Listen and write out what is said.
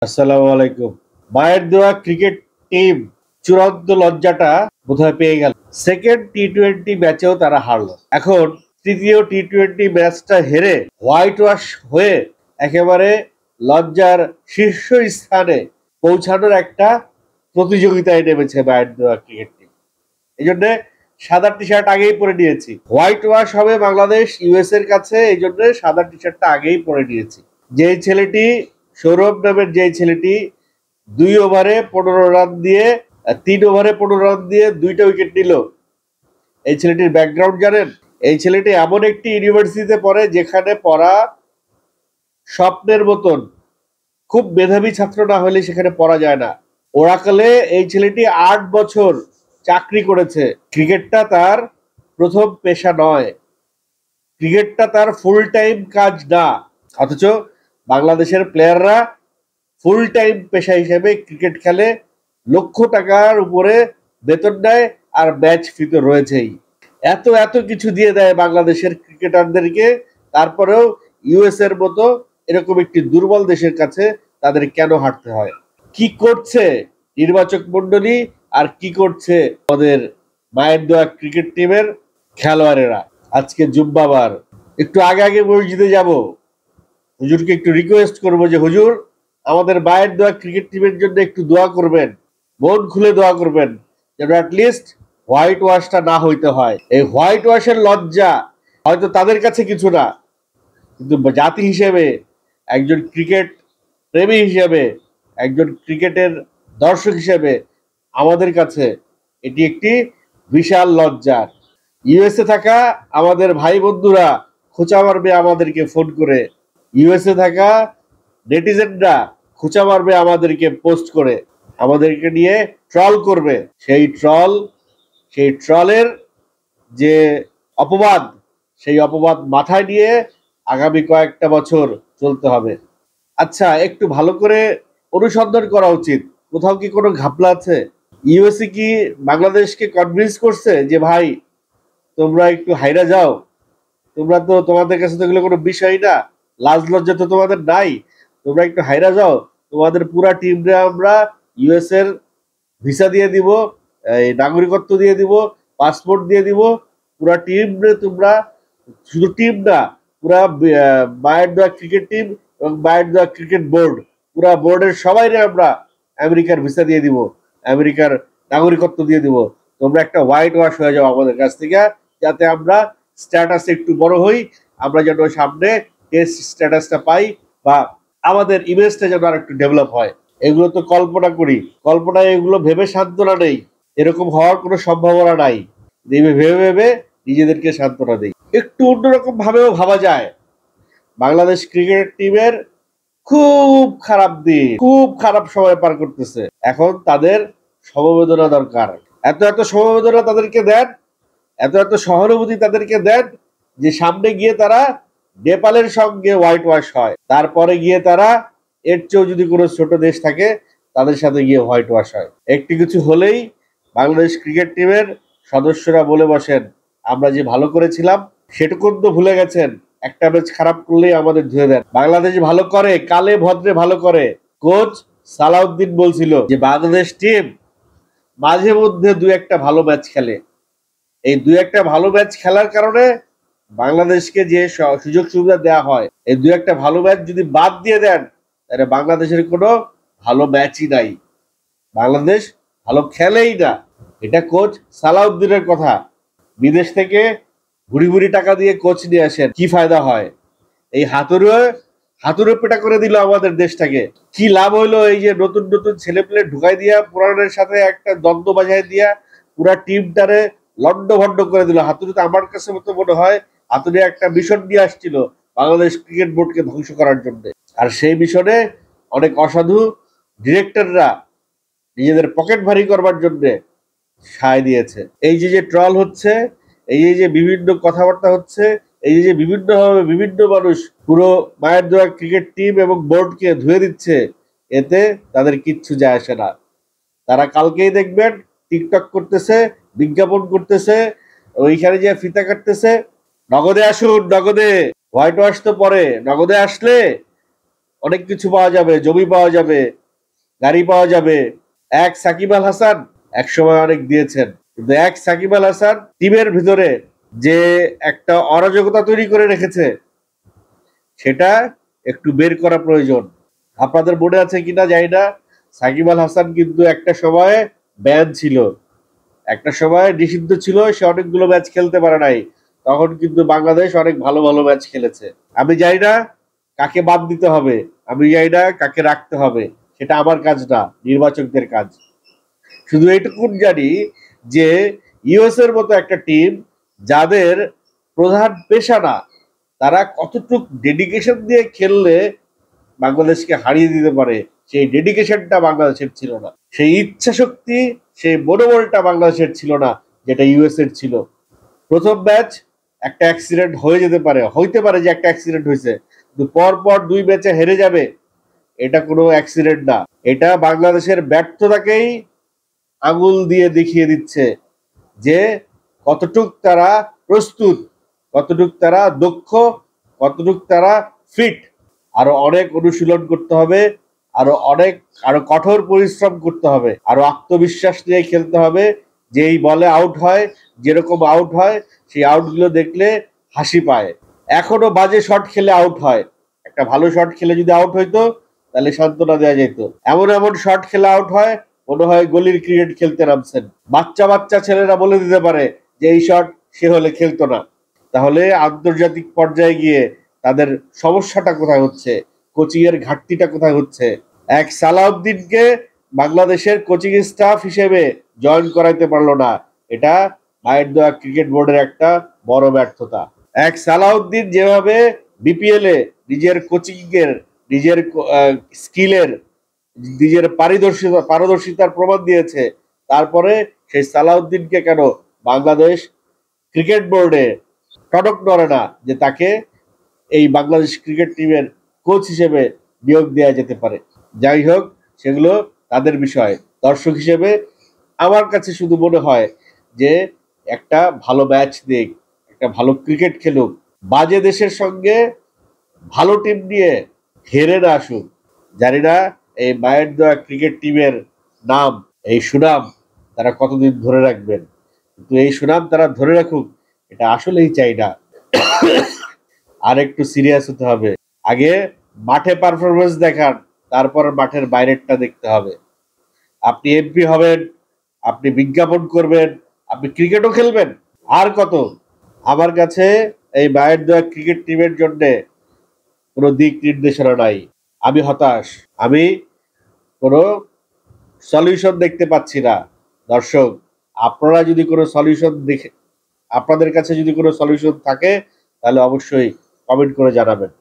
আসসালামু আলাইকুম। মায়ের দেওয়া ক্রিকেট টিম চূড়ান্ত লজ্জাটা বোধহয় পেয়ে গেল। সেকেন্ড টি-20 ম্যাচেও তারা হারল। এখন তৃতীয় টি-20 ম্যাচটা হেরে হোয়াইট ওয়াশ হয়ে একেবারে লজ্জার শীর্ষ স্থানে পৌঁছানোর একটা প্রতিযোগিতায় নেমেছে মায়ের দেওয়া ক্রিকেট টিম। এই জন্য সাদা টি শার্ট আগেই পরে নিয়েছি। হোয়াইট ওয়াশ হবে বাংলাদেশ ইউএস এর কাছে, এই জন্য সাদা টি শার্টটা আগেই পরে নিয়েছি। যেই ছেলেটি সৌরভ নামের যেই ছেলেটি 2 ওভারে 15 রান দিয়ে 3 ওভারে 15 রান দিয়ে 2টা উইকেট নিল, এই ছেলেটির ব্যাকগ্রাউন্ড জানেন? এই ছেলেটি এমন একটি ইউনিভার্সিটিতে পড়ে যেখানে পড়া স্বপ্নের মতন। খুব মেধাবী ছাত্র না হলে সেখানে পড়া যায় না। ওরাকলে এই ছেলেটি 8 বছর চাকরি করেছে। ক্রিকেটটা তার প্রথম পেশা নয়, ক্রিকেটটা তার ফুল টাইম কাজ না। অথচ বাংলাদেশের প্লেয়াররা ফুল টাইম পেশা হিসেবে ক্রিকেট খেলে, লক্ষ টাকার উপরে বেতন নেয়, আর ম্যাচ ফি তো রয়েছেই। এত এত কিছু দিয়ে দেয় বাংলাদেশের ক্রিকেটারদেরকে, তারপরেও ইউএস এর মতো এরকম একটি দুর্বল দেশের কাছে তাদের কেন হারতে হয়? কি করছে নির্বাচক মন্ডলী, আর কি করছে আমাদের মায়ের দেওয়া ক্রিকেট টিমের খেলোয়াড়েরা? আজকে জুম্মাবার, একটু আগে আগে মসজিদে যাব, হুজুরকে একটু রিকোয়েস্ট করবো যে হুজুর আমাদের মায়ের দেওয়া ক্রিকেট টিমের জন্য একটু দোয়া করবেন, মন খুলে দোয়া করবেন, যেন অ্যাটলিস্ট হোয়াইট ওয়াশটা না হইতে হয়। এই হোয়াইট ওয়াশের লজ্জা হয়তো তাদের কাছে কিছু না, কিন্তু জাতি হিসেবে, একজন ক্রিকেট প্রেমী হিসেবে, একজন ক্রিকেটের দর্শক হিসেবে আমাদের কাছে এটি একটি বিশাল লজ্জার। ইউএসএ থাকা আমাদের ভাই বন্ধুরা খোঁচা মারবে আমাদেরকে ফোন করে, ইউএসএ থাকা নেটিজেনরা খোঁচা মারবে আমাদেরকে পোস্ট করে, আমাদেরকে নিয়ে ট্রল করবে। সেই ট্রলের যে অপবাদ, সেই অপবাদ মাথায় নিয়ে আগামী কয়েকটা বছর চলতে হবে। আচ্ছা, একটু ভালো করে অনুসন্ধান করা উচিত, কোথাও কি কোনো ঘাপলা আছে? ইউএসএ কি বাংলাদেশকে কনভিন্স করছে যে ভাই তোমরা একটু হাইরা যাও, তোমরা তো, তোমাদের কাছে তো এগুলো কোনো বিষয় না, লাজ লজ্জা তো তোমাদের নাই, তোমরা একটু হাইরা যাও, তোমাদের পুরা টিমরে আমরা ইউএস এর ভিসা দিয়ে দিব, এই নাগরিকত্ব দিয়ে দিব, পাসপোর্ট দিয়ে দিব, পুরা টিমরে তোমরা, শুধু টিম না, পুরা মায়ের দেওয়া ক্রিকেট টিম এবং মায়ের দেওয়া ক্রিকেট বোর্ড, পুরা বোর্ডের সবাইরে আমরা আমেরিকার ভিসা দিয়ে দিব, আমেরিকার নাগরিকত্ব দিয়ে দিব। তোমরা একটা হোয়াইট ওয়াশ হয়ে যাও আমাদের কাছ থেকে, যাতে আমরা স্ট্যাটাস একটু বড় হই, আমরা যেন সামনে টেস্ট স্ট্যাটাসটা পাই, বা আমাদের ইমেজটা যেন আর একটু ডেভেলপ হয়। এগুলো তো কল্পনা করি, কল্পনায় এগুলো ভেবে সান্ত্বনা নেই, এরকম হওয়ার কোনো সম্ভাবনা নাই। ভেবে ভেবে নিজেদেরকে সান্ত্বনা দেই। একটু অন্যরকম ভাবেও ভাবা যায়। বাংলাদেশ ক্রিকেট টিমের খুব খারাপ দিন, খুব খারাপ সময় পার করতেছে। এখন তাদের সমবেদনা দরকার। এত এত সমবেদনা তাদেরকে দেন, এত এত সহানুভূতি তাদেরকে দেন, যে সামনে গিয়ে তারা নেপালের সঙ্গে হোয়াইট ওয়াশ হয়, তারপরে গিয়ে তারা এর চেয়েও যদি কোনো ছোট দেশ থাকে তাদের সাথে গিয়ে হোয়াইট ওয়াশ হয়। একটি কিছু হলেই বাংলাদেশ ক্রিকেট টিমের সদস্যরা বলে বসেন আমরা যে ভালো করেছিলাম সেটুকু তো ভুলে গেছেন, একটা ম্যাচ খারাপ করলেই আমাদের ধুয়ে দেন। বাংলাদেশ ভালো করে, কালে ভদ্রে ভালো করে। কোচ সালাউদ্দিন বলছিল যে বাংলাদেশ টিম মাঝে মধ্যে 2-1 ভালো ম্যাচ খেলে, এই 2-1 ভালো ম্যাচ খেলার কারণে বাংলাদেশকে যে সুযোগ সুবিধা দেওয়া হয়, এই 2-1 ভালো ম্যাচ যদি বাদ দিয়ে দেন তাহলে বাংলাদেশের কোনো ভালো ম্যাচই নাই, বাংলাদেশ ভালো খেলেই না। এটা কোচ সালাউদ্দিনের কথা। বিদেশ থেকে ভুড়ি ভুড়ি টাকা দিয়ে কোচ নিয়ে আসেন, কি ফায়দা হয়? এই হাতুড়ে পেটা করে দিল আমাদের দেশটাকে। কি লাভ হইলো? এই যে নতুন নতুন ছেলে পেলে ঢুকাই দিয়া, পুরানের সাথে একটা দ্বন্দ্ব বাজায় দিয়া পুরা টিমটারে লন্ড ভন্ড করে দিল। হাতুড়ি তো আমার কাছে মতো মনে হয় হাতুড়ি একটা মিশন নিয়ে আসছিল বাংলাদেশ ক্রিকেট বোর্ডকে ধ্বংস করার জন্য, আর সেই মিশনে অনেক অসাধু ডিরেক্টররা নিজেদের পকেট ভারী করবার জন্য সায় দিয়েছে। এই যে ট্রল হচ্ছে, এই যে বিভিন্ন কথাবার্তা হচ্ছে, এই যে বিভিন্নভাবে বিভিন্ন মানুষ পুরো মায়ের দেওয়া ক্রিকেট টিম এবং বোর্ডকে ধুয়ে দিচ্ছে, এতে তাদের কিচ্ছু যায় আসে না। তারা কালকেই দেখবেন টিকটক করতেছে, বিজ্ঞাপন করতেছে, ওইখানে যে ফিতা কাটতেছে, নগদে আসুন, নগদে হোয়াইট ওয়াশ তো পরে, নগদে আসলে অনেক কিছু পাওয়া যাবে, জমি পাওয়া যাবে, গাড়ি পাওয়া যাবে। এক সাকিব আল হাসান এক সময় অনেক দিয়েছেন, কিন্তু এক সাকিব আল হাসান টিমের ভিতরে যে একটা অরাজকতা তৈরি করে রেখেছে সেটা একটু বের করা প্রয়োজন। আপনাদের মনে আছে কিনা জানি না, সাকিব আল হাসান কিন্তু একটা সময় ব্যান ছিল, একটা সময় নিষিদ্ধ ছিল, সে অনেকগুলো ম্যাচ খেলতে পারে নাই। তখন কিন্তু বাংলাদেশ অনেক ভালো ভালো ম্যাচ খেলেছে। আমি জানি না কাকে বাদ দিতে হবে, আমি জানি না কাকে রাখতে হবে, সেটা আমার কাজ না, নির্বাচকদের কাজ। শুধু এইটুকুন জানি যে ইউএস এর মতো একটা টিম, যাদের প্রধান পেশা না, তারা কতটুক ডেডিকেশন দিয়ে খেললে বাংলাদেশকে হারিয়ে দিতে পারে, সেই ডেডিকেশনটা বাংলাদেশের ছিল না, সেই ইচ্ছা শক্তি, সেই মনোবলটা বাংলাদেশের ছিল না, যেটা ইউএস এর ছিল। প্রথম ম্যাচ একটা অ্যাক্সিডেন্ট হয়ে যেতে পারে, হইতে পারে যে একটা অ্যাক্সিডেন্ট হয়েছে, কিন্তু পরপর 2 ম্যাচে হেরে যাবে, এটা কোনো অ্যাক্সিডেন্ট না। এটা বাংলাদেশের ব্যর্থতাকেই আঙুল দিয়ে দেখিয়ে দিচ্ছে যে কতটুক তারা প্রস্তুত, কতটুক তারা দক্ষ, কতটুক তারা ফিট। আরো অনেক অনুশীলন করতে হবে, আরো কঠোর পরিশ্রম করতে হবে, আরো আত্মবিশ্বাস নিয়ে খেলতে হবে। যেই বলে আউট হয়, যেরকম আউট হয়, সেই আউটগুলো দেখলে হাসি পায়। এখনো বাজে শট খেলে আউট হয়, একটা ভালো শট খেলে যদি আউট হইতো তাহলে সান্ত্বনা দেওয়া যেত। এমন এমন শট খেলে আউট হয়, মনে হয় গলির ক্রিকেট খেলতে নামছেন। বাচ্চা বাচ্চা ছেলেরা বলে দিতে পারে যে এই শট সে হলে খেলতো না। তাহলে আন্তর্জাতিক পর্যায়ে গিয়ে তাদের সমস্যাটা কোথায় হচ্ছে, কোচিং এর ঘাটতিটা কোথায় হচ্ছে। এক সালাউদ্দিনকে বাংলাদেশের কোচিং স্টাফ হিসেবে জয়েন করাইতে পারলো না, এটা মায়ের দোয়া ক্রিকেট বোর্ডের একটা বড় ব্যর্থতা। এক সালাউদ্দিন যেভাবে বিপিএল এ নিজের কোচিং এর, নিজের স্কিলের, নিজের পারদর্শিতার প্রমাণ দিয়েছে, তারপরে সেই সালাউদ্দিনকে কেন বাংলাদেশ ক্রিকেট বোর্ডে টনক নড়ে না যে তাকে এই বাংলাদেশ ক্রিকেট টিমের কোচ হিসেবে নিয়োগ দেওয়া যেতে পারে। যাই হোক, সেগুলো তাদের বিষয়। দর্শক হিসেবে আমার কাছে শুধু মনে হয় যে একটা ভালো ম্যাচ দিক, একটা ভালো ক্রিকেট খেলুক, বাজে দেশের সঙ্গে ভালো টিম নিয়ে হেরে না আসুক। জানি না এই মায়ের দেওয়া ক্রিকেট টিমের নাম, এই সুনাম তারা কতদিন ধরে রাখবেন, কিন্তু এই সুনাম তারা ধরে রাখুক, এটা আসলেই চাই না। আর একটু সিরিয়াস হতে হবে। আগে মাঠে পারফরমেন্স দেখান, তারপর মাঠের বাইরেরটা দেখতে হবে। আপনি এমপি হবেন, আপনি বিজ্ঞাপন করবেন, আপনি ক্রিকেটও খেলবেন, আর কত। আমার কাছে এই মায়ের দেওয়া ক্রিকেট টিমের জন্য কোনো দিক নির্দেশনা নাই। আমি হতাশ, আমি কোনো সলিউশন দেখতে পাচ্ছি না। দর্শক, আপনারা যদি কোনো সলিউশন দেখে, আপনাদের কাছে যদি কোনো সলিউশন থাকে, তাহলে অবশ্যই কমেন্ট করে জানাবেন।